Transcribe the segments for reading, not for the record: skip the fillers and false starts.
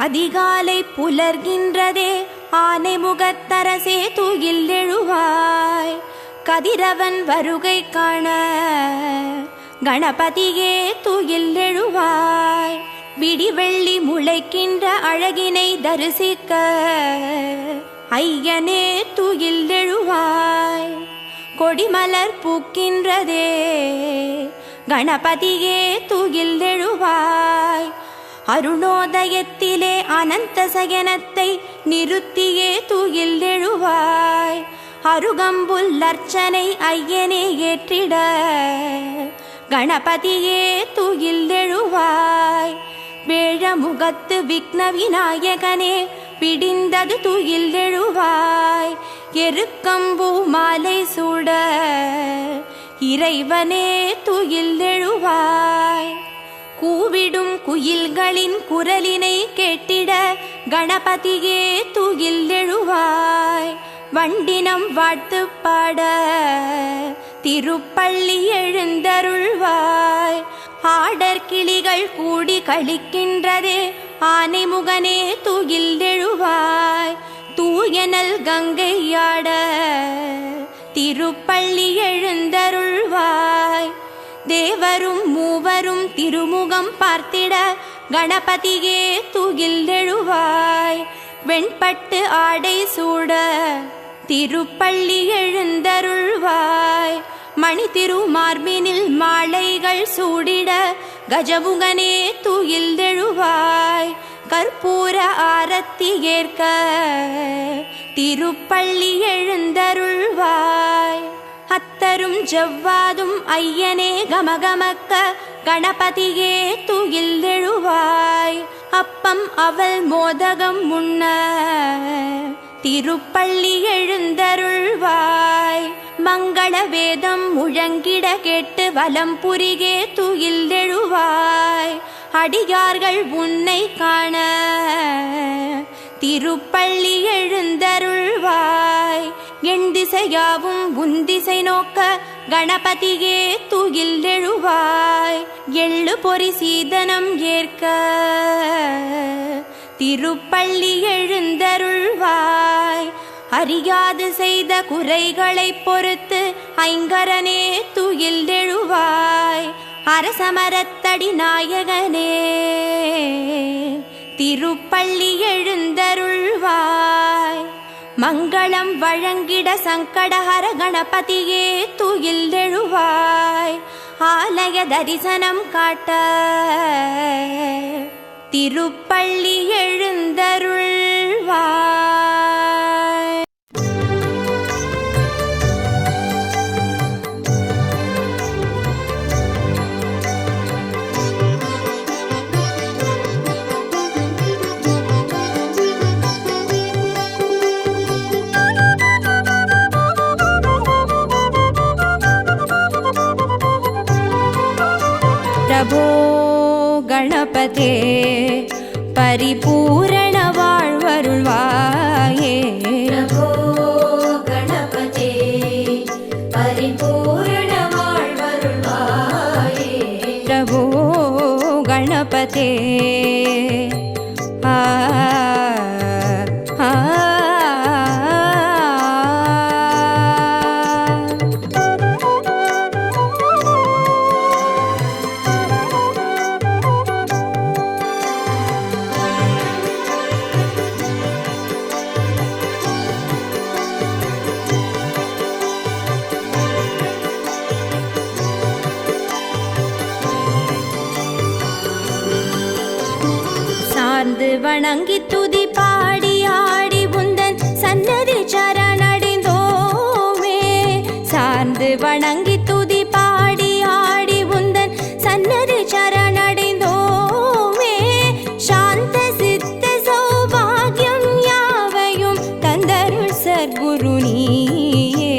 அதிகாலை புலர்கின்றதே ஆனை முகத்தரசே தூயில் எழுவாய். கதிரவன் வருகை காண கணபதியே தூயில் எழுவாய். விடிவெள்ளி முளைக்கின்ற அழகினை தரிசிக்க ஐயனே தூயில் எழுவாய். கொடிமலர் பூக்கின்றதே கணபதியே தூயில் எழுவாய். அருணோதயத்திலே அனந்த சயனத்தை நிறுத்தியே தூயில் எழுவாய். அருகம்புல் அர்ச்சனை ஐயனே ஏற்றிட கணபதியே தூயில் எழுவாய். வேழமுகத்து விக்ன விநாயகனே பிடிந்தது தூயில் எழுவாய். எருக்கம்பூ மாலை சூட இறைவனே தூயில் எழுவாய். கூவிடும் குயில்களின் குரலினை கேட்டிட கணபதியே தூயில் எழுவாய். வண்டினம் வாழ்த்து பாட திருப்பள்ளி எழுந்தருள்வாய். ஆடர் கிளிகள் கூடி கழிக்கின்றதே ஆனைமுகனே தூயில் எழுவாய். தூயனல் கங்கையாட திருப்பள்ளி எழுந்தருள்வாய். தேவரும் மூவரும் திருமுகம் பார்த்திட கணபதியே தூயில் எழுவாய். வெண்பட்டு ஆடை சூட திருப்பள்ளி எழுந்தருள்வாய். மணி திருமார்பினில் மாலைகள் சூடிட கஜமுகனே தூயில் எழுவாய். கற்பூர ஆரத்தி ஏற்க திருப்பள்ளி எழுந்தருள்வாய். அத்தரும் ஜவ்வாதும் ஐயனே கமகமக்க கணபதியே தூயில் எழுவாய். அப்பம் அவள் மோதகம் உண்ண திருப்பள்ளி எழுந்தருள்வாய். மங்கள வேதம் முழங்கிட கேட்டு வலம் புரிகே தூயில் எழுவாய். அடியார்கள் உன்னை காண திருப்பள்ளி எழுந்தருள்வாய். என் திசையாவும் உன் திசை நோக்க கணபதியே தூயில் எழுவாய். எள்ளு பொறி சீதனம் ஏற்க திருப்பள்ளி எழுந்தருள்வாய். அறியாது செய்த குறைகளை பொறுத்து ஐங்கரனே தூயில் எழுவாய். அரசமரத்தடி நாயகனே திருப்பள்ளி எழுந்தருள்வாய். மங்களம் வழங்கிட சங்கடஹர கணபதியே தூயில் எழுவாய். ஆலய தரிசனம் காட்ட திருப்பள்ளி எழுந்தருள்வாய். பிரபோ கணபதே பரிபூரண வாழ்வருள்வாயே. பிரபோ கணபதே பரிபூரண வாழ்வருள்வாயே. பிரபோ கணபதே ஆ சார்ந்து வணங்கி துதி பாடி ஆடி உந்தன் சன்னதி சரணடைந்தோமே. சார்ந்து வணங்கி துதி பாடி ஆடி உந்தன் சன்னதி சரணடைந்தோமே. சாந்த சித்த சௌபாகியம் யாவையும் தந்தருள் சர்க்குரு நீயே.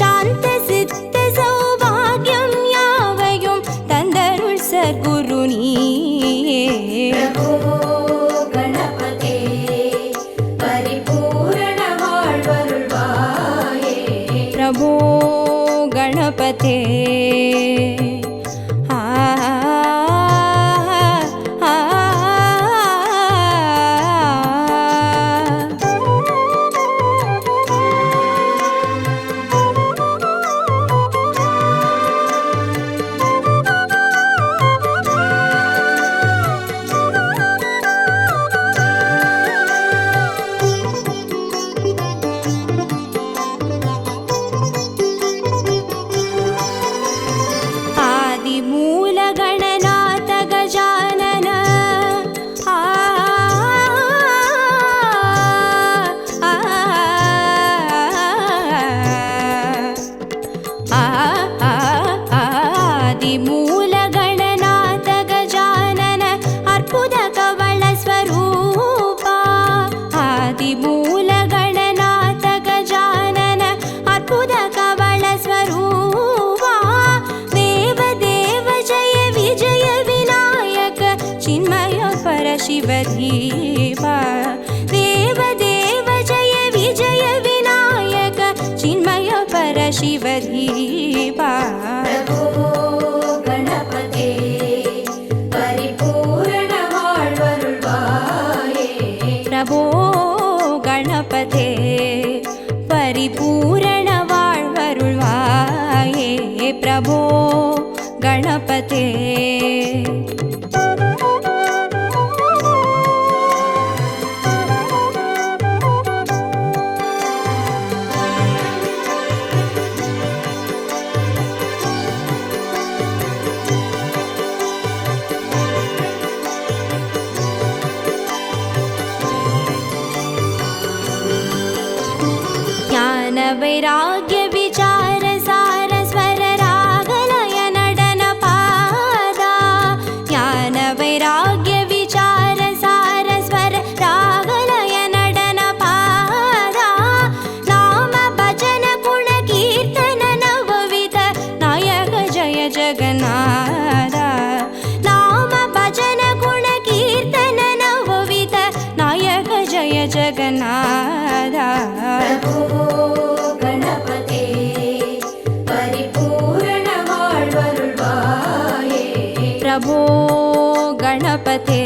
சாந்த சித்த சௌபாகியம் யாவையும் தந்தருள் சர்க்குரு நீயே. பிரபோ கணபதே ஆ शिवदीपा प्रभो गणपते परिपूर्ण வாழ்வருள்வாயே प्रभो गणपते परिपूर्ण வாழ்வருள்வாயே प्रभो गणपते वैराग्य विचार सार स्वर रागलय नडन पादा ज्ञान वैराग्य विचार सार स्वर रागलय नडन पादा नाम भजन गुण कीर्तन नवविध नायक जय जगन्नाथ नाम भजन गुण कीर्तन नवविध नायक जय जगन्नाथ प्रभो गणपते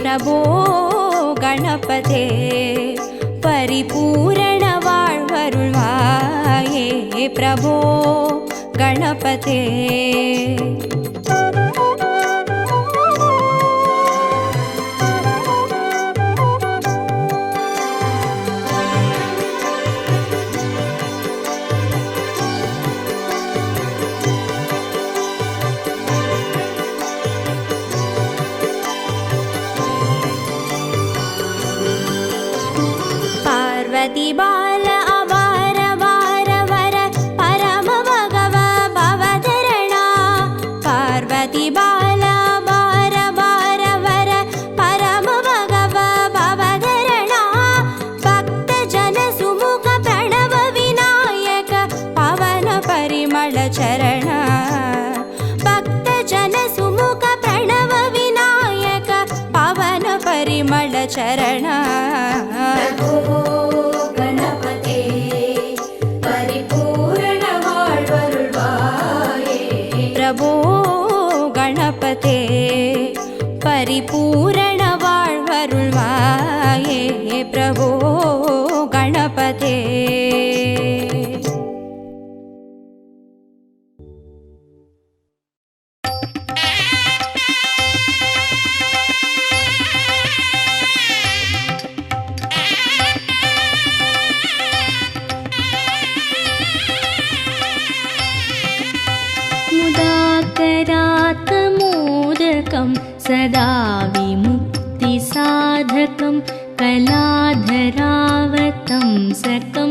प्रभो गणपते परिपूर्ण வாழ்வருள்வாயே प्रभो गणपते पार्वती बाल अवार वार वर परम भगव भवधरणा पार्वती बाल अवार वार वर परम भगव भवधरणा भक्त जन सुमुख प्रणव विनायक पवन परिमल चरण भक्त जन सुमुख प्रणव विनायक पवन परिमल चरण प्रभो गणपते परिपूर्ण வாழ்வருள்வாயே प्रभो गणपते सदा विमुक्तिसाधकं कलाधरावतं सकं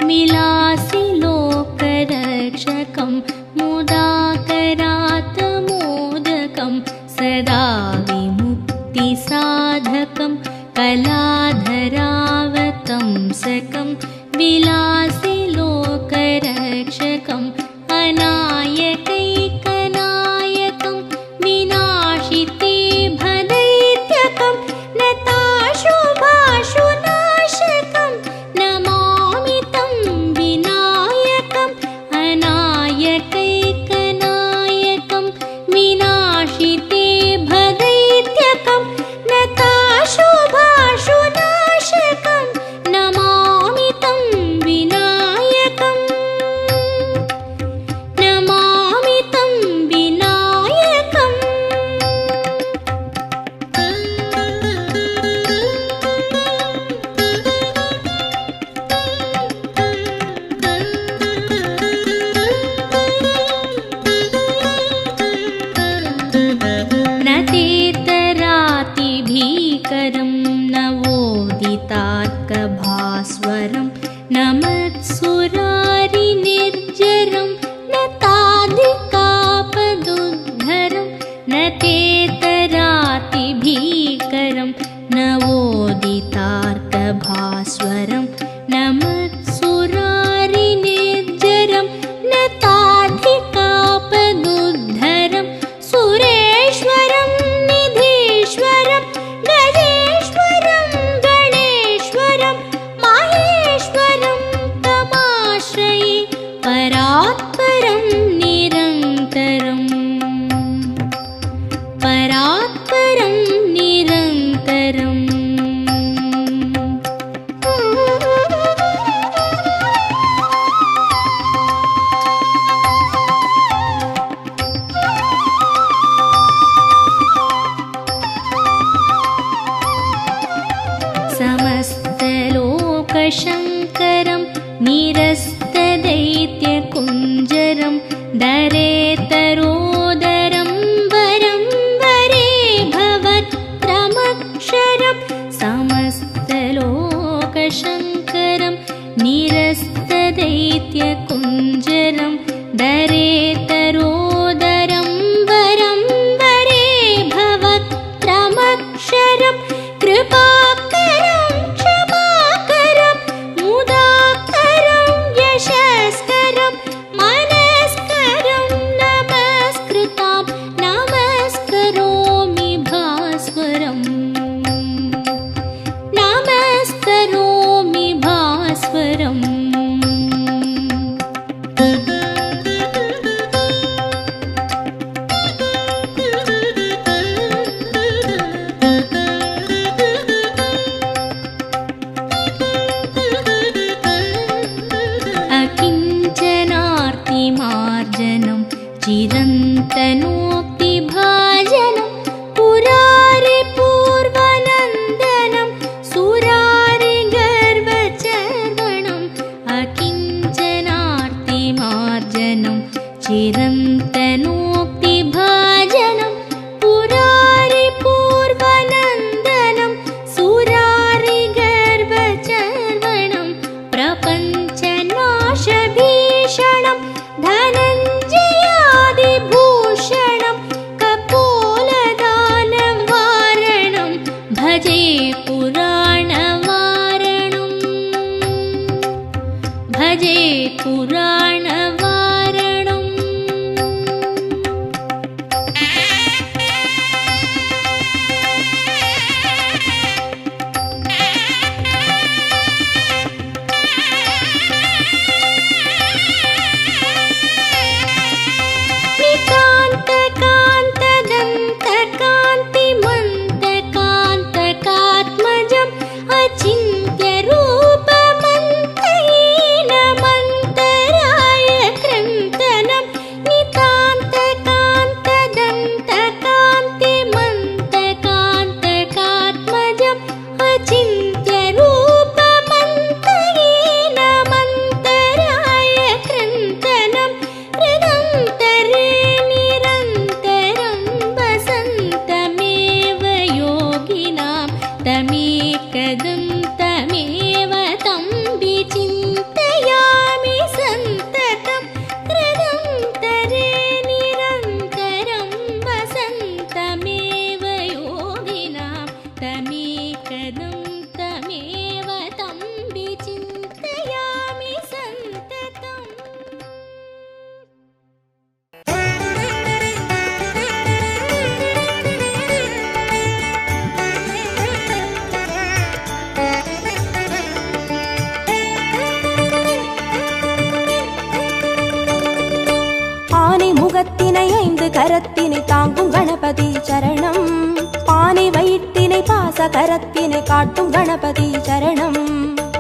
मिलासि लोकरक्षकं मुदाकरात्मोदकं सदा विमुक्तिसाधकं कलाधरावतं सकं विलासि लोकरक्षकम् अनायकैकनायकं विनाशिते भदैत्यकं न लोकशङ्करं निरस्तदैत्यकुञ्जरं दरेतरोदरं वरं वरे भवत्रमक्षरं समस्तलोकशङ्करं निरस्तदैत्यकुञ्जरं दरेतरोदरं वरं वरे भवत्रमक्षरं कृपाकरं क्षमाकरं मुदाकरं यशस्करं मनस्करं नमस्कृतां नमस्करोमि भास्वरम् नमस्करोमि भास्वरम् अकिञ्चनार्तिमार्जनं चिरन्तनोक्तिभाजनं पुरारिपूर्वनन्दनं सुरारिगर्वचर्वणम् अकिञ्चनार्तिमार्जनं चिरन्तनोक्तिभाजनं पुरारिपूर्वनन्दनं सुरारिगर्वचर्वणं प्रपञ्चनाशभीषणं धनञ्जयादिभूषणं कपोलदानवारणं भजे पुराणवारणं भजे पुराणवारणम् नितान्तकान्तदन्तकान्तिमन्तकान्तकात्मजम् अचिन्त्यरूपमन्तहीनमन्तराय कृन्तनं नितान्तकान्तदन्तकान्तिमन्तकान्तकात्मजम् अचिन्त्यरूपमन्तहीनमन्तराय कृन्तनं हृदन्तरे निरन्तरं वसन्तमेव योगिनां तमेकदं तमेव तं विचिन्तयामि सन्ततं हृदन्तरे निरन्तरं वसन्तमेव योगिनां तमेकदं तमेव तं विचिन्तयामि सन्ततम् ஆனை முகத்தினை 5 கரத்தினை தாங்கும் கணபதி சரணம் பானை வயிற்றினை பாச கரத்தினை காட்டும் கணபதி சரணம்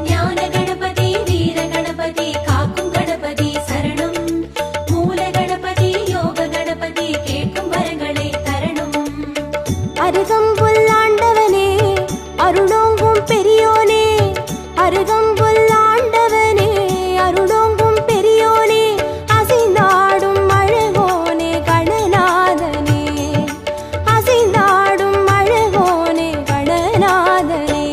ஞான கணபதி வீர கணபதி காக்கும் கணபதி சரணம் மூல கணபதி யோக கணபதி கேட்கும் வரங்களை தரணும் அருகம்புல்லாண்டவனே அருளோங்கும் பெரியோனே அருகம்புல்லாண்டவனே அருளோங்கும் பெரியோனே அசைந்தாடும் அழகோனே கணநாதனே அசைந்தாடும் அழகோனே கணநாதனே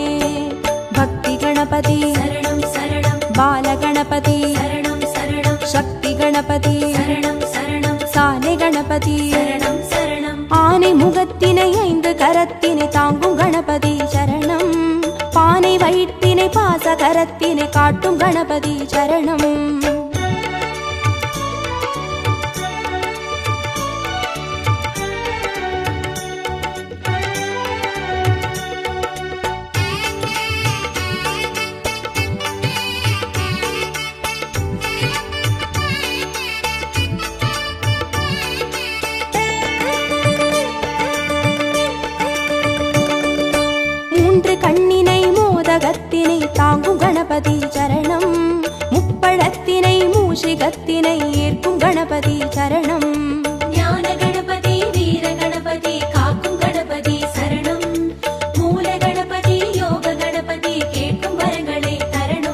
பக்தி கணபதி சரணம் சரணம் பால கணபதி சரணம் சரணம் சக்தி கணபதி சரணம் சரணம் சாலை கணபதி சரணம் சரணம் ஆனை முகத்தினை 5 கரத்தினை தாங்கும் கணபதி சரணம் பானை வயிற்றினை பாச கரத்தினை காட்டும் கணபதி சரணம் கண்ணினை மோதகத்தினை தாங்கும் கணபதி சரணம் முப்பழத்தினை மூஷிகத்தினை ஏற்கும் கணபதி சரணம் ஞான கணபதி வீர கணபதி காக்கும் கணபதி சரணம் மூல கணபதி யோக கணபதி கேட்கும் வரங்களை தரணும்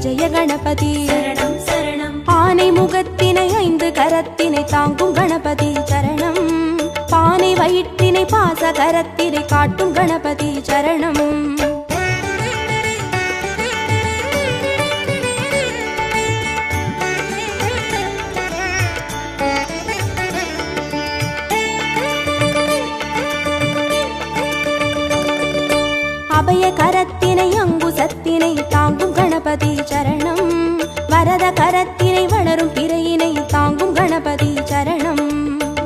விஜய கணபதி சரணம் சரணம் ஆனை முகத்தினை 5 கரத்தினை தாங்கும் கணபதி சரணம் பானை வயிற்றினை பாச கரத்தினை காட்டும் கணபதி சரணம் அபய கரத்தினை அங்குசத்தினை தாங்கும் கணபதி சரணம் வரத கரத்தினை வளரும் பிறையினை தாங்கும் கணபதி சரணம்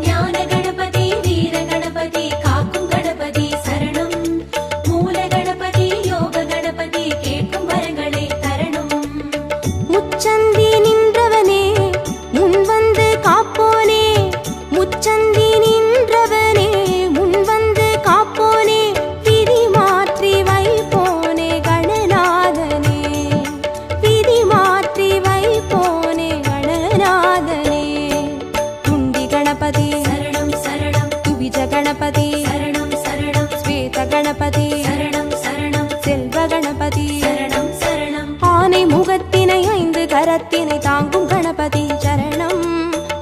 ஞான கணபதி வீர கணபதி காக்கும் கணபதி சரணம் மூல கணபதி யோக கணபதி கேட்கும் வரங்களை தரணும் முச்சந்தி நின்றவனே முன் வந்து காப்போனே முச்சந்தி நின்றவனே முன் வந்து காப்போனே விதி மாற்றி வைப்போனே கணநாதனே விதி மாற்றி வைப்போனே கணநாதனே துண்டி கணபதி சரணம் சரணம் துவிஜ கணபதி சரணம் சரணம் ஸ்வேத கணபதி சரணம் சரணம் செல்வ கணபதி சரணம் சரணம் ஆனை முகத்தினை 5 கரத்தினை தாங்கும் கணபதி சரணம்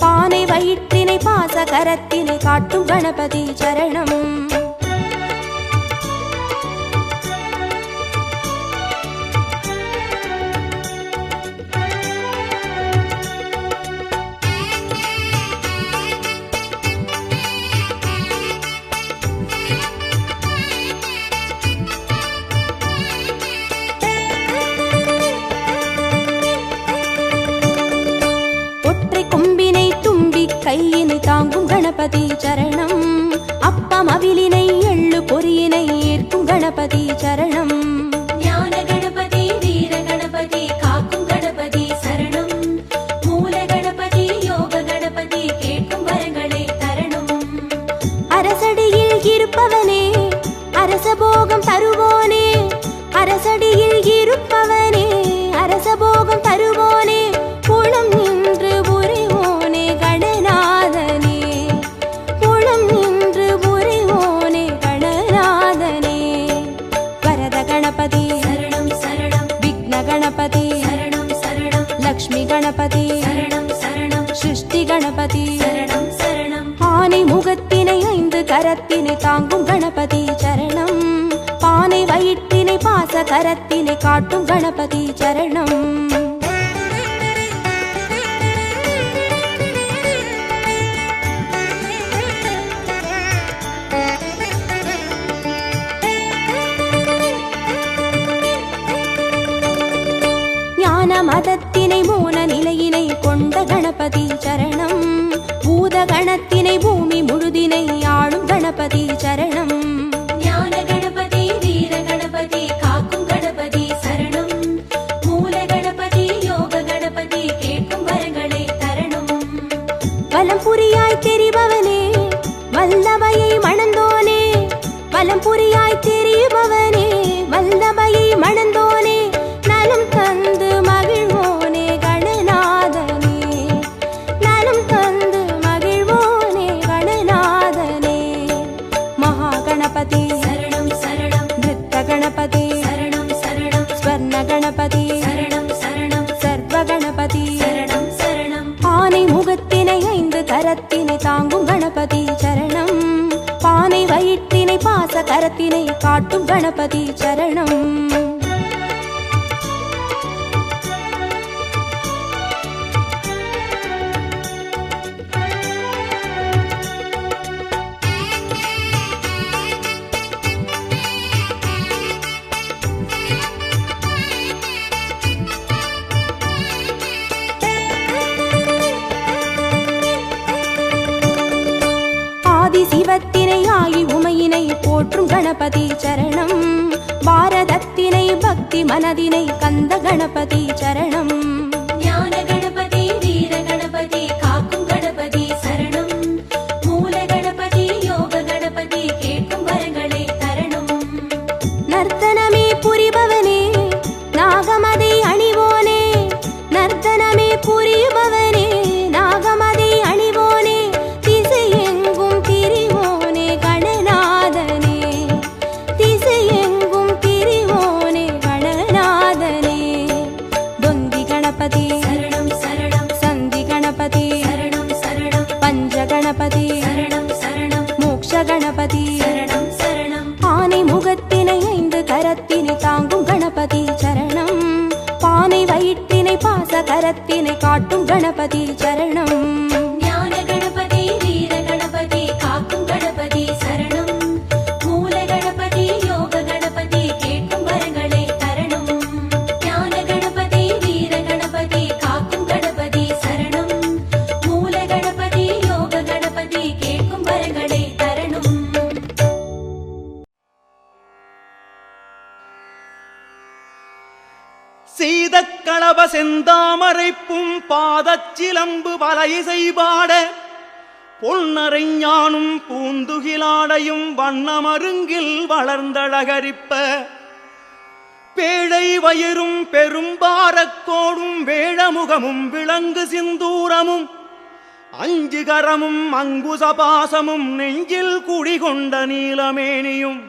பானை வயிற்றினை பாச கரத்தினை காட்டும் கணபதி சரணம் ஒற்றை கொம்பினை தும்பி கையினை தாங்கும் கணபதி சரணம் அப்பம் அவிலினை எள்ளு பொறியினை ஏற்கும் கணபதி சரணம் ஞான கணபதி வீர கணபதி காக்கும் கணபதி சரணம் மூல கணபதி யோக கணபதி கேட்கும் வரங்களை தரணும் அரசடியில் இருப்பவனே அரசபோகம் தருவோனே அரசடியில் இருப்பவனே அரசபோகம் தருவோனே புலம் நின்று புரிவோனே கணநாதனே புலம் நின்று புரிவோனே கணநாதனே வரத கணபதி சரணம் சரணம் விக்ன கணபதி சரணம் சரணம் லக்ஷ்மி கணபதி சரணம் சரணம் சிருஷ்டி கணபதி சரணம் சரணம் ஆனை முகத்தினை 5 கரத்தினை தாங்கும் கணபதி சரணம் பானை வயிற்றினை பாச கரத்தினை காட்டும் கணபதி சரணம் ஞான மதத்தினை மூல நிலையினை கொண்ட கணபதி சரணம் பூத கணத்தினை பூமி முழுதினை ஆளும் கணபதி சரணம் ஞான கணபதி வீர கணபதி காக்கும் கணபதி சரணம் மூல கணபதி யோக கணபதி கேட்கும் வரங்களை தரணும் வலம் புரியாய் தெரிபவனே வல்லமையை மணந்தோனே வலம் புரியாய் தெரிபவனே வல்லமையை மணந்தோனே நலம் தந்து மகிழ்வோனே கணநாதனே நலம் தந்து மகிழ்வோனே கணநாதனே மகா கணபதி சரணம் சரணம் நிருத்த கணபதி சரணம் சரணம் ஸ்வர்ண கணபதி சரணம் சரணம் சர்வ கணபதி சரணம் சரணம் ஆனை முகத்தினை 5 கரத்தினை தாங்கும் கணபதி சரணம் பானை வயிற்றினை பாச கரத்தினை காட்டும் கணபதி சரணம் ஆதி சிவத்தினை ஆகி உமையினை போற்றும் கணபதி சரணம் பாரதத்தினை பக்தி மனதினை கந்த கணபதி சரணம் ஞான கணபதி வீர கணபதி காக்கும் கணபதி சரணம் மூல கணபதி யோக கணபதி கேட்கும் வரங்களை தரணும் நர்த்தனமே புரிபவனே நாகமதை அணிவோனே நர்த்தனமே புரிபவனே நாகமதை அணிவோனே திசையெங்கும் திரிவோனே கணநாதனே திசையெங்கும் திரிவோனே கணநாதனே கணபதி சரணம் சரணம் ஆனை முகத்தினை 5 கரத்தினை தாங்கும் கணபதி சரணம் பானை வயிற்றினை பாச கரத்தினை காட்டும் கணபதி சரணம் ஞான கணபதி வீர கணபதி காக்கும் கணபதி சரணம் மூல கணபதி யோக கணபதி கேட்கும் வரங்களை தரணும் ஞான கணபதி வீர கணபதி காக்கும் கணபதி சரணம் மூல கணபதி யோக கணபதி கேட்கும் வரங்களை தரணும் சீதக்களப செந்தாமரைப்பும் பாதச்சிலம்பு வலை செய்பாட பொன்னரை ஞானும் பூந்துகிலாடையும் வண்ணமருங்கில் வளர்ந்தழகரிப்ப பேழை வயிறும் பெரும்பாரக்கோடும் வேழமுகமும் விலங்கு சிந்தூரமும் 5 கரமும் அங்குசபாசமும் நெஞ்சில் குடிகொண்ட நீலமேனியும்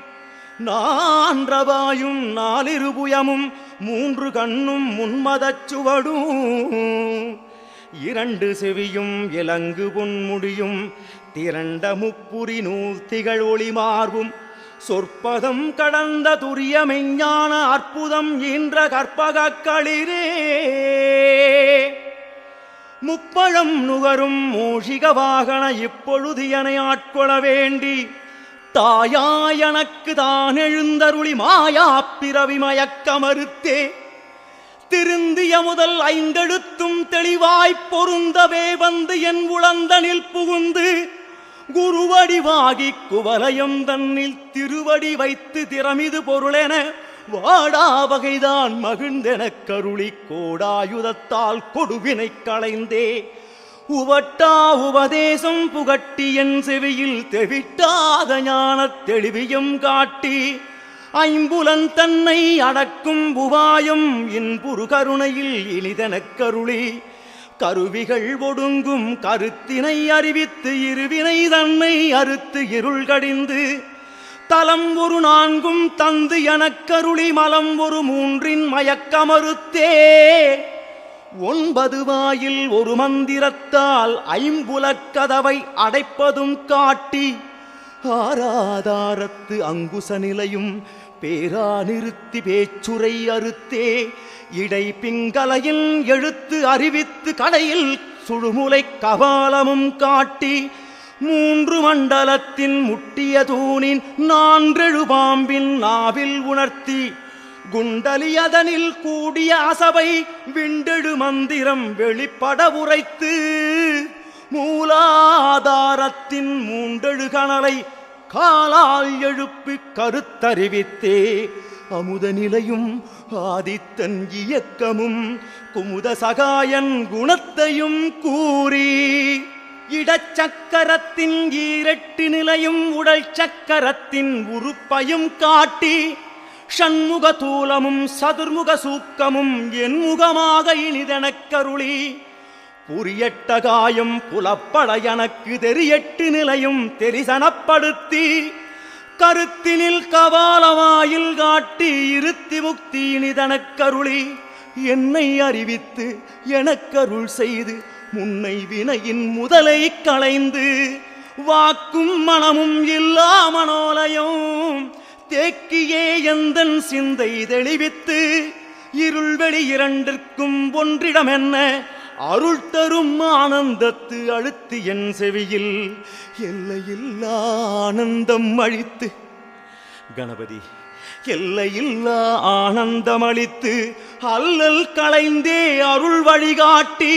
நான்றவாயும் 4 புயமும் 3 கண்ணும் முன்மதச் சுவடும் 2 செவியும் இலங்கு பொன்முடியும் திரண்ட முப்புரி நூல் திகழ் ஒளி மார்பும் சொற்பதம் கடந்த துரிய மெஞ்ஞான அற்புதம் ஈன்ற கற்பகக்களிரே முப்பழம் நுகரும் மூஷிக வாகன இப்பொழுது என ஆட்கொள்ள வேண்டி தாயாயனக்கு தான் எழுந்தருளி மாயா பிறவி மயக்க மறுத்தே திருந்திய முதல் 5 எழுத்தும் தெளிவாய்ப் பொருந்தவே வந்து என் உளந்தனில் புகுந்து குருவடிவாகி குவலயம் தன்னில் திருவடி வைத்து திறமிது பொருளென வாடா வகைதான் மகிழ்ந்தெனக் கருளி கோடாயுதத்தால் கொடுவினை களைந்தே உவட்டா உபதேசம் புகட்டி என் செவியில் தெவிட்டாத ஞானத் தெளிவியும் காட்டி 5 தன்னை அடக்கும் உபாயம் இன்புறு கருணையில் இனிதெனக் கருளி கருவிகள் ஒடுங்கும் கருத்தினை அறிவித்து இருவினை தன்னை அறுத்து இருள் கடிந்து தலம் ஒரு 4 தந்து எனக்கருளி மலம் ஒரு 3 மயக்கமறுத்தே 9 வாயில் ஒரு மந்திரத்தால் 5 கதவை அடைப்பதும் காட்டி ஆராதாரத்து அங்குச நிலையும் பேரா நிறுத்தி பேச்சுரை அறுத்தே இடை பிங்கலையில் எழுத்து அறிவித்து கடையில் சுழுமுலை கபாலமும் காட்டி 3 மண்டலத்தின் முட்டிய தூணின் 4 பாம்பின் நாவில் உணர்த்தி குண்டலியதனில் கூடிய அசபை விண்டெழு மந்திரம் வெளிப்பட உரைத்து மூலாதாரத்தின் 3 கணலை காலால் எழுப்பி கருத்தறிவித்தே அமுத நிலையும் ஆதித்தன் இயக்கமும் குமுத சகாயன் குணத்தையும் கூறி இடச்சக்கரத்தின் 8 நிலையும் உடல் சக்கரத்தின் உறுப்பையும் காட்டி ஷண்முக தூலமும் சதுர்முக சூக்கமும் என் முகமாக இனிதெனக் கருளி புரியட்ட காயம் புலப்பட எனக்கு தெரியட்டு நிலையும் தெரிசனப்படுத்தி கருத்தினில் கபாலவாயில் காட்டி இருத்தி முக்தி இனிதெனக் கருளி என்னை அறிவித்து எனக்கருள் செய்து முன்னை வினையின் முதலை களைந்து வாக்கும் மனமும் இல்லா மனோலயம் தேக்கியே எந்தன் சிந்தை தெளிவித்து இருள்வெளி 2ற்கும் ஒன்றிடம் என்ன அருள் தரும் ஆனந்தத்து அழுத்தி என் செவியில் எல்லையில்லா ஆனந்தம் அளித்து கணபதி எல்லையில்லா ஆனந்தம் அளித்து அல்லல் களைந்தே அருள் வழிகாட்டி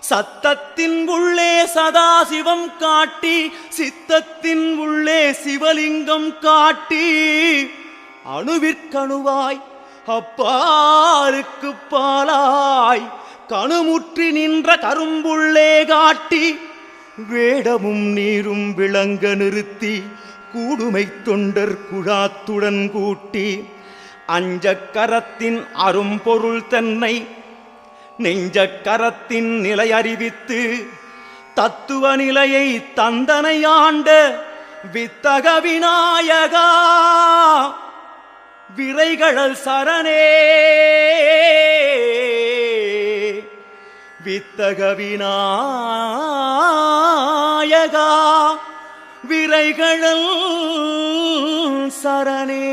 சத்தத்தின் உள்ளே சதாசிவம் காட்டி சித்தத்தின் உள்ளே சிவலிங்கம் காட்டி அணுவிற்கணுவாய் அப்பாருக்கு பாலாய் கணுமுற்றி நின்ற கரும்புள்ளே காட்டி வேடமும் நீரும் விளங்க நிறுத்தி கூடுமை தொண்டர் குழாத்துடன் கூட்டி 5 கரத்தின் அரும்பொருள் தன்னை நெஞ்சக்கரத்தின் நிலை அறிவித்து தத்துவ நிலையை தந்தனை ஆண்ட வித்தக விநாயகா விரைகழல் சரணே வித்தக விநாயகா திரைகளல் சரணே.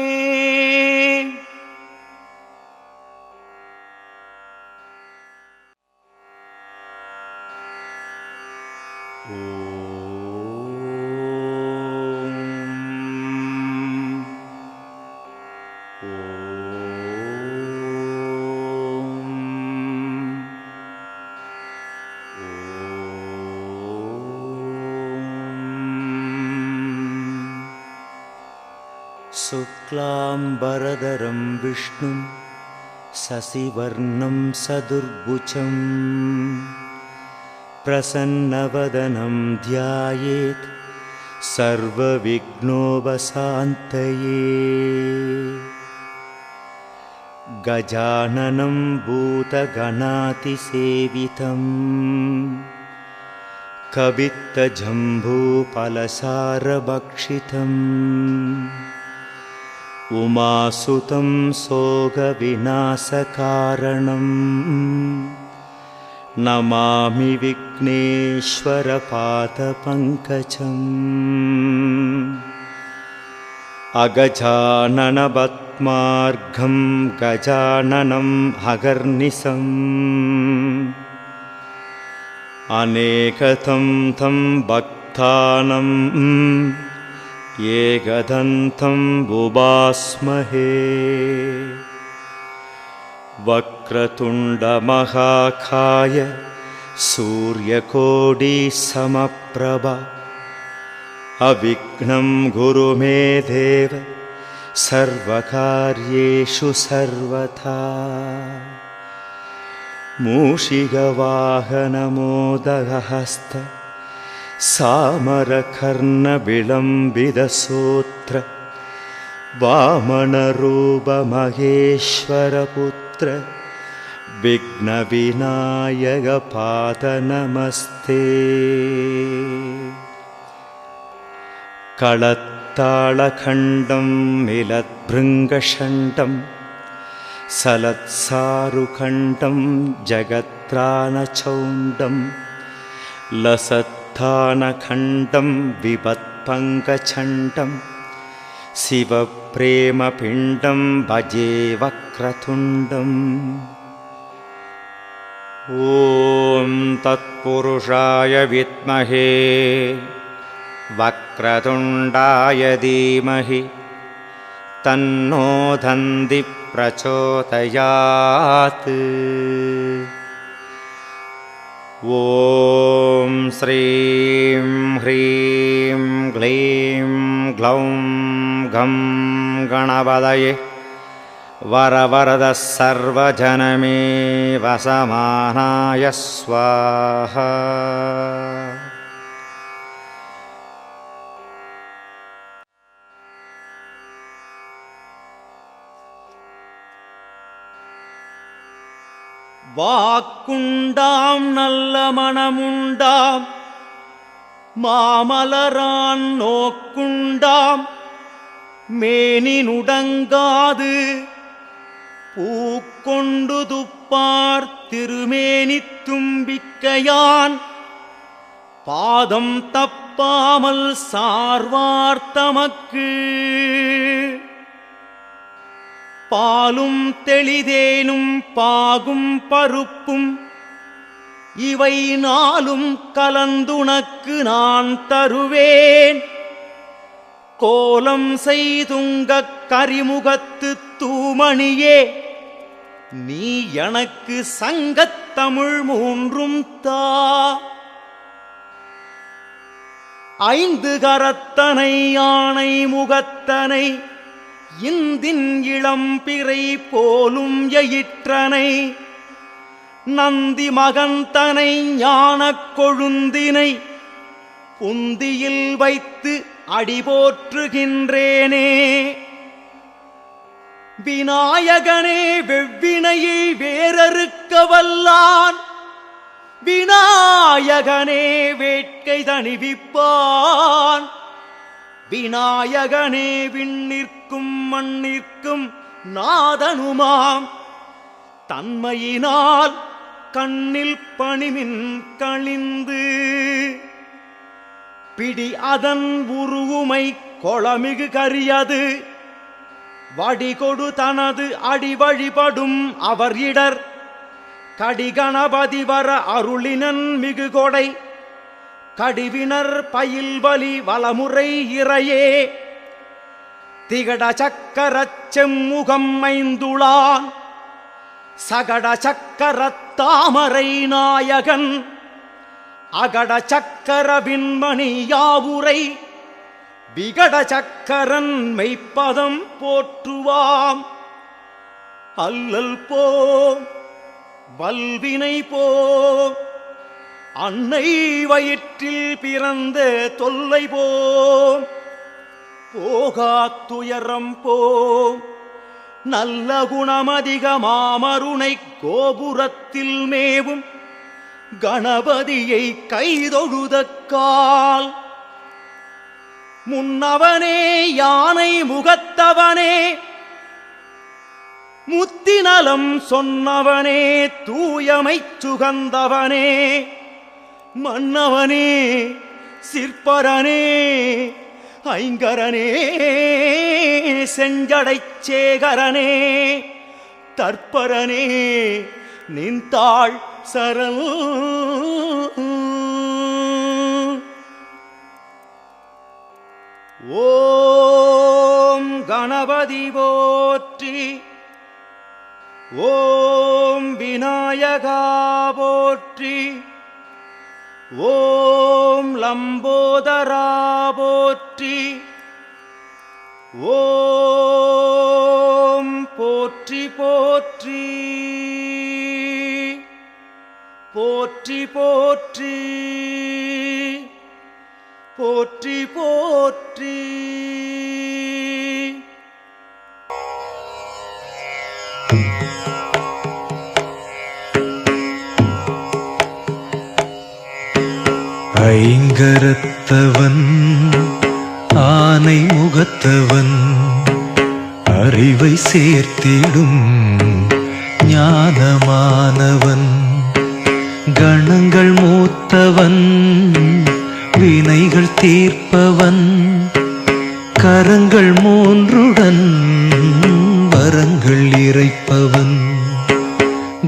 शुक्लाम्बरधरं विष्णुं शशिवर्णं सदुर्भुजं प्रसन्नवदनं ध्यायेत् सर्वविघ्नोपशान्तये. गजाननं भूतगणातिसेवितं कवित्तजम्बूफलसारभक्षितम् उमासुतं शोकविनाशकारणं नमामि विघ्नेश्वरपादपङ्कजम्. अगजाननपद्मार्घं गजाननम् अगर्निशम् अनेकतं तं भक्तानाम् एकदन्तं बुभास्महे. वक्रतुण्डमहाकाय सूर्यकोटिसमप्रभ अविघ्नं कुरु मे देव सर्वकार्येषु सर्वथा. मूषिकवाहनमोदहस्त सामरकर्णविलम्बितसूत्र वामनरूपमहेश्वरपुत्र विघ्नविनायकपादनमस्ते. कळत्ताळखण्डं मिलद्भृङ्गषण्डं सलत्सारुखण्डं जगत्रानचौण्डं लसत्थानखण्डं विपत्पङ्कचण्डं शिवप्रेमपिण्डं भजे वक्रतुण्डम्. ॐ तत्पुरुषाय विद्महे वक्रतुण्डाय धीमहि तन्नो दन्ति प्रचोदयात्. ॐ श्रीं ह्रीं क्लीं ग्लौं गं गणपतये वरवरद सर्वजनमे वसमानाय स्वाहा. வாக்குண்டாம் நல்ல மனமுண்டாம் மாமலரான் நோக்குண்டாம் மேனி நுடங்காது பூக்கொண்டு துப்பார் திருமேனி தும்பிக்கையான் பாதம் தப்பாமல் சார்வார்த்தமக்கு. பாலும் தெளிதேனும் பாகும் பருப்பும் இவை நாளும் கலந்துனக்கு நான் தருவேன். கோலம் செய்துங்கக் கரிமுகத்து தூமணியே நீ எனக்கு சங்கத்தமிழ் மூன்றும் தா. ஐந்து கரத்தனை யானை முகத்தனை இந்தின் இளம்பிறை போலும் எயிற்றனை நந்தி மகந்தனை ஞானக் கொழுந்தினை புந்தியில் வைத்து அடிபோற்றுகின்றேனே. விநாயகனே வெவ்வினையை வேறறுக்க வல்லான் விநாயகனே வேட்கை தணிவிப்பான். விநாயகனே விண்ணிற்கும் மண்ணிற்கும் நாதனுமாம் தன்மையினால் கண்ணில் பணிமின் கழிந்து பிடி அதன் உருவுமை கொளமிகு கரியது வடிகொடு தனது அடி வழிபடும் அவர் இடர் கடிகணபதி வர அருளினன் மிகு கொடை கடிவினர் பயில்வலி வலமுறை இறையே திகட சக்கரச் செம்முகம் ஐந்துளான் சகட சக்கரத் தாமரை நாயகன் அகட சக்கர விண்மணி யாவுரை விகட சக்கரன் மெய்ப்பதம் போற்றுவாம் அல்லல் போம் வல்வினை போம் அன்னை வயிற்றில் பிறந்த தொல்லை போம் போகாத்துயரம் போம் நல்ல குணமதிக மாமருணை கோபுரத்தில் மேவும் கணபதியை கைதொழுதக்கால் முன்னவனே யானை முகத்தவனே முத்திநலம் சொன்னவனே தூயமைச் சுகந்தவனே மன்னவனே சிற்பரனே ஐங்கரனே செஞ்சடைச் சேகரனே தற்பரனே நின்றாள் சரண் ஓம் கணபதி போற்றி ஓம் விநாயகா போற்றி ஓம் லம்போதரா போற்றி ஓம் போற்றி போற்றி போற்றி போற்றி போற்றி போற்றி ஐங்கரத்தவன் ஆனை முகத்தவன் அறிவை சேர்த்திடும் ஞானமானவன் கணங்கள் மூத்தவன் வினைகள் தீர்ப்பவன் கரங்கள் மூன்றுடன் வரங்கள் இறைப்பவன்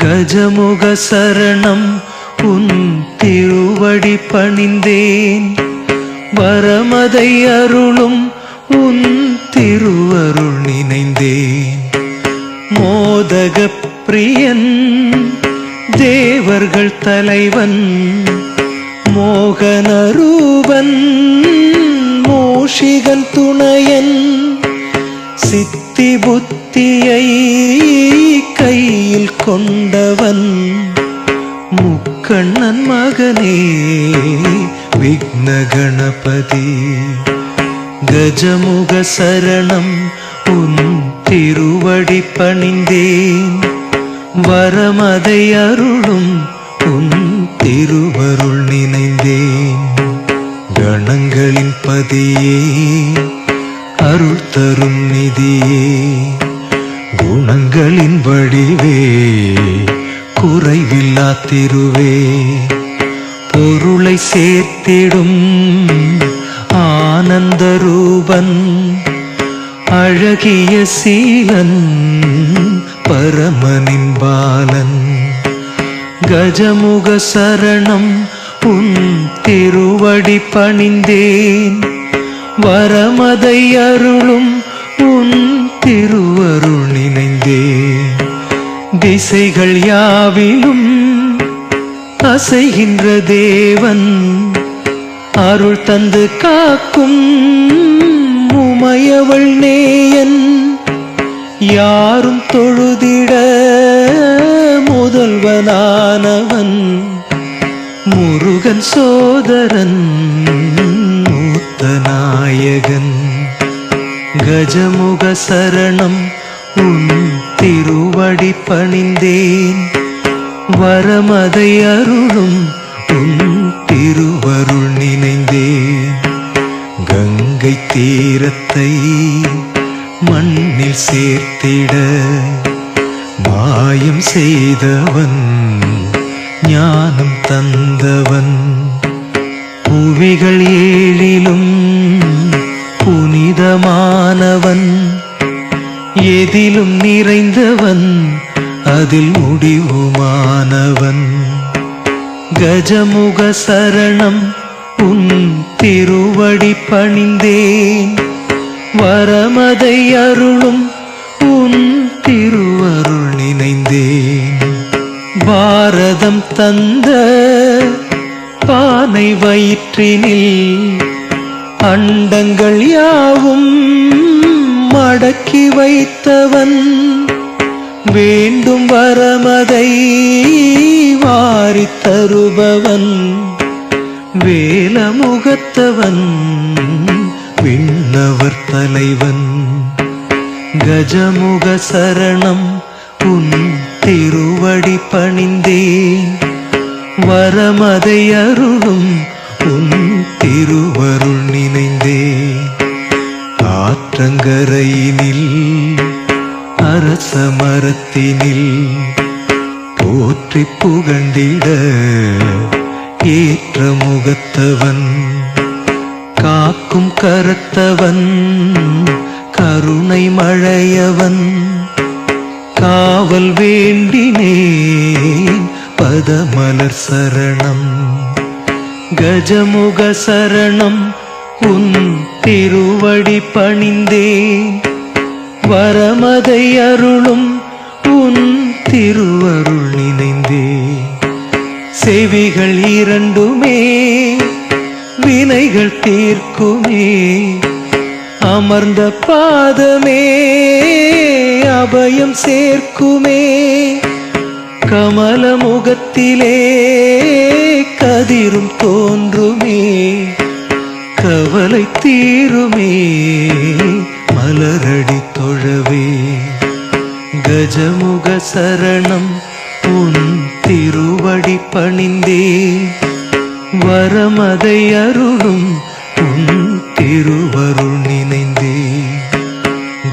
கஜமுக சரணம் உன் திருவடி பணிந்தேன் வரமதை அருளும் உன் திருவருள் நினைந்தேன் மோதக பிரியன் தேவர்கள் தலைவன் மோகனரூபன் மூஷிகன் துணையன் சித்தி புத்தியை கையில் கொண்டவன் முக்கண்ணன் மகனே விக்ன கணபதி கஜமுக சரணம் உன் திருவடி பணிந்தேன் வரமதை அருளும் உன் திருவருள் நினைந்தேன் கணங்களின் பதியே அருள் தரும் நிதியே குணங்களின் வடிவே குறைவில்லா திருவே பொருளை சேர்த்திடும் ஆனந்த ரூபன் அழகிய சீலன் பரமனின் பாலன் கஜமுக சரணம் உன் திருவடி பணிந்தேன் வரமதை அருளும் உன் திருவருள் நினைந்தேன் திசைகள் யாவிலும் அசைகின்ற தேவன் அருள் தந்து காக்கும் உமையவள் நேயன் யாரும் தொழுதிட முதல்வனானவன் முருகன் சோதரன் மூத்த நாயகன் கஜமுக சரணம் உன் திருவடி பணிந்தேன் வரமதை அருளும் உன் திருவருள் நினைந்தேன் கங்கை தீரத்தை மண்ணில் சேர்த்திட மாயம் செய்தவன் ஞானம் தந்தவன் புவிகள் ஏழிலும் புனிதமானவன், எதிலும் நிறைந்தவன், அதில் முடிவுமானவன். கஜமுக சரணம் உன் திருவடி பணிந்தேன், வரமதை அருளும் உன் திருவருள் நினைந்தேன். பாரதம் தந்த பானை வயிற்றினில் அண்டங்கள் யாவும் மடக்கி வைத்தவன், வேண்டும் வரமதை வாரித் தருபவன், வேலமுகத்தவன், விண்ணவர் தலைவன். கஜமுக சரணம் உன் திருவடி பணிந்தேன், வரமதை அருளும் உன் திருவருள் நினைந்தேன். ஆற்றங்கரையினில் அரச மரத்தினில் போற்றி புகண்டிட ஏற்ற முகத்தவன், காக்கும் கரத்தவன், கருணை மழையவன், காவல் வேண்டினேன் பதமலர் சரணம். கஜமுக சரணம் உன் திருவடி பணிந்தேன், வரமதை அருளும் உன் திருவருள் நினைந்தேன். செவிகள் இரண்டுமே வினைகள் தீர்க்குமே, அமர்ந்த பாதமே அபயம் சேர்க்குமே. கமல முகத்திலே கதிரும் தோன்றுமே, கவலை தீருமே மலரடி தொழவே. கஜமுக சரணம் உன் திருவடி பணிந்தேன், வரமதை அருளும் உன் திருவருள் நினைந்தேன்.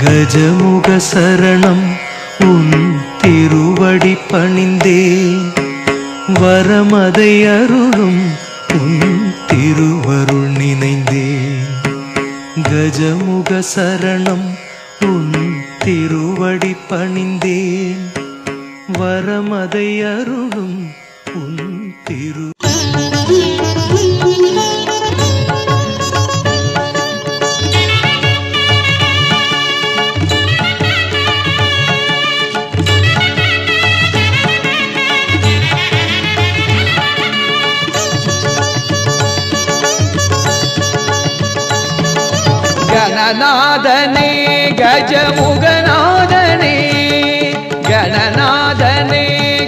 கஜமுக சரணம் உன் திருவடி பணிந்தேன், வரமதை அருளும் உன் திருவருள் நினைந்தேன். கஜமுக சரணம் உன் திருவடி பணிந்தேன், வரமதை அருளும் உன் திரு. கணநாதனே கஜமுகநாதனே, கணநாதனே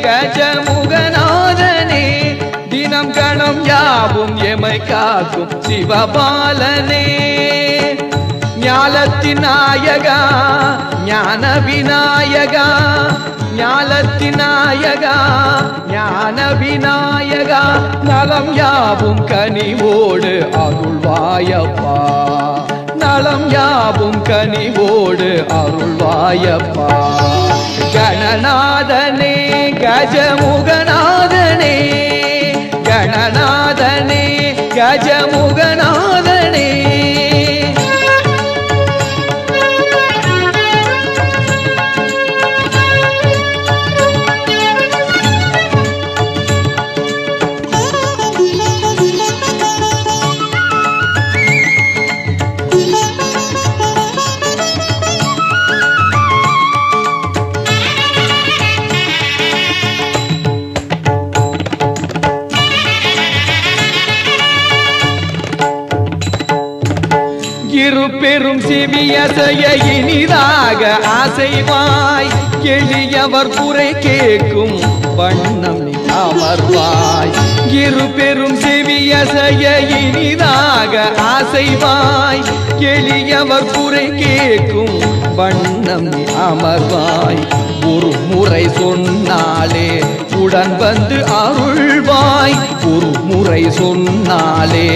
கஜமுகநாதனே, தினம் கணம் யாவும் எமை காக்கும் சிவபாலனே. ஞாலத்தின் நாயகா ஞான விநாயகா, ஞாலத்தின் நாயகா ஞான விநாயகா, நலம் யாவும் கனிவோடு அருள்வாயப்பா, நலம் யாவும் கனிவோடு அருள்வாயப்பா. கணநாதனே கஜமுகநாதனே, கணநாதனே கஜமுகநாதனே. பெரும் செவியசைய இனிதாக ஆசைவாய், எளியவர் குறை கேட்கும் வண்ணம் அமர்வாய். இரு பெரும் செவியசைய இனிதாக ஆசைவாய், எளியவர் குறை கேட்கும் வண்ணம் அமர்வாய். ஒரு முறை சொன்னாலே உடன் வந்து அருள்வாய். அருள்வாய் ஒரு முறை சொன்னாலே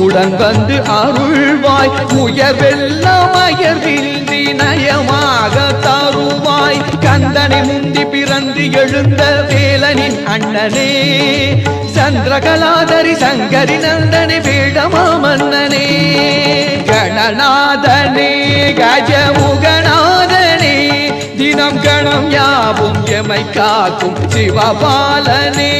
உடன் வந்து அருள்வாய் உயர்வெல்லாம் அயர்வின்றி நயமாக தருவாய் கந்தனை முந்தி பிறந்து எழுந்த வேலனின் அண்ணனே சந்திரகலாதரி சங்கரி நந்தனே வேடமா மன்னனே கணநாதனே கஜமுகநாதனே தினம் கணம் யாவும் எமை காக்கும் சிவபாலனே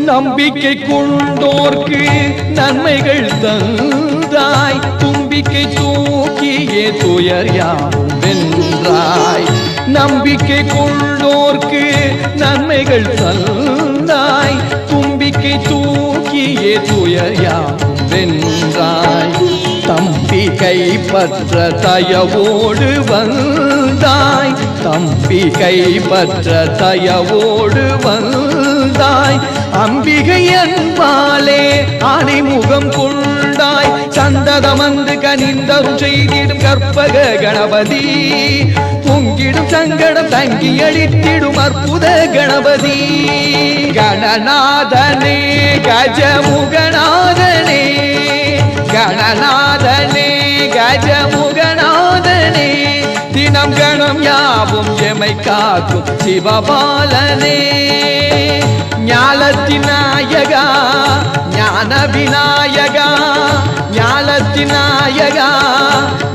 நம்பிக்கை கொண்டோர்க்கு நன்மைகள் தந்தாய் தும்பிக்கை தூக்கியே துயர் யாவும் வென்றாய் நம்பிக்கை கொண்டோர்க்கு நன்மைகள் தந்தாய் தும்பிக்கை தூக்கியே துயர் யாவும் வென்றாய் தம்பி கைப்பற்ற தயவோடு வந்தாய் தம்பி கைப்பற்ற தயவோடு வந்தாய் அம்பிகை அன்பாலே ஆணைமுகம் கொண்டாய் சந்ததமந்து கனிந்தரும் செய்திடும் கற்பக கணபதி பொங்கிடும் சங்கடம் தங்கி அளித்திடும் அற்புத கணபதி கணநாதனே கஜமுகநாதனே கணநாதனே கஜமுகநாதனே தினம் கணம் யாவும் எமை காக்கும் சிவபாலனே ஞாலத்தின் நாயகா ஞான விநாயகா ஞாலத்தின் நாயகா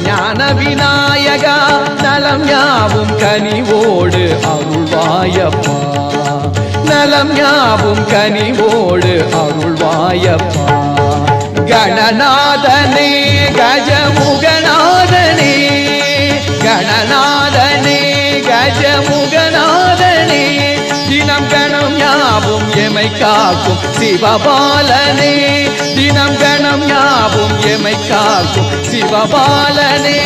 ஞான விநாயகா நலம் யாவும் கனிவோடு அருள்வாயப்பா நலம் யாவும் கனிவோடு அருள்வாயப்பா கணநாதனே கஜமுகநாதனே கணநாதனே கஜமுகநாதனே தினம் கணம் யாவும் எமை காக்கும் சிவபாலனே தினம் கணம் யாவும் எமை காக்கும் சிவபாலனே